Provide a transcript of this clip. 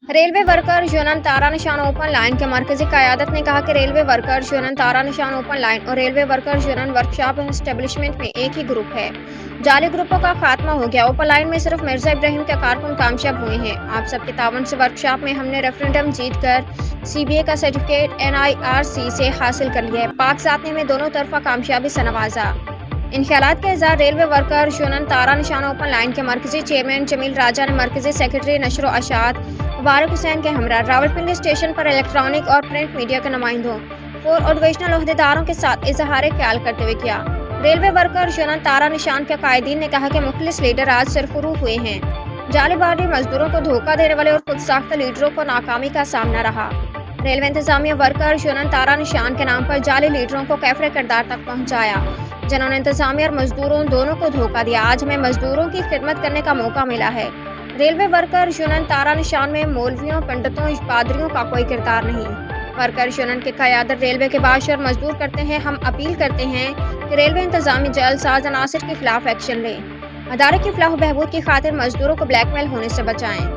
Railway workers union तारा निशान open line के मरकजी क़यादत ने कहा कि रेलवे वर्कर्स यूनियन तारा निशान ओपन लाइन और railway workers union workshop establishment में एक ही ग्रुप है। जाली ग्रुपों का खात्मा हो गया। ओपन लाइन में सिर्फ मिर्जा इब्राहिम के कारकुन कामयाब हुए हैं। आप सबके तावन से वर्कशॉप में हमने रेफरेंडम जीत कर CBA का सर्टिफिकेट NIRC से हासिल कर लिया है। पाक साथी में दोनों तरफा कामयाबी से नवाजा। इन ख्यालात के इज़हार रेलवे वर्कर्स यूनियन तारा निशान ओपन लाइन के मरकजी चेयरमैन जमील राजा ने मरकजी सेक्रेटरी नशर अशात मुबारक हुसैन के हमरा रावलपिंडी स्टेशन पर इलेक्ट्रॉनिक और प्रिंट मीडिया के नुमाइंदों और डिविजनल ओहदेदारों के साथ इजहार ख्याल करते हुए किया। रेलवे वर्कर्स यूनियन तारा निशान के कायदीन ने कहा कि मुखलिस लीडर आज सरफरू हुए हैं। जालीबाजी मजदूरों को धोखा देने वाले और खुद साख्त लीडरों को नाकामी का सामना रहा। रेलवे इंतजामिया वर्कर्स यूनियन तारा निशान के नाम पर जाली लीडरों को कैफरे किरदार तक पहुंचाया, जिन्होंने इंतजामिया और मजदूरों दोनों को धोखा दिया। आज हमें मजदूरों की खिदमत करने का मौका मिला है। रेलवे वर्कर्स यूनियन तारा निशान में मौलवियों, पंडितों, पादरियों का कोई किरदार नहीं। वर्कर्स यूनियन की क़यादत रेलवे के बाशर मजदूर करते हैं। हम अपील करते हैं कि रेलवे इंतजामी जल्द साज अनासिर के खिलाफ एक्शन लें। अदारे की फलाह बहबूद की खातिर मजदूरों को ब्लैकमेल होने से बचाएं।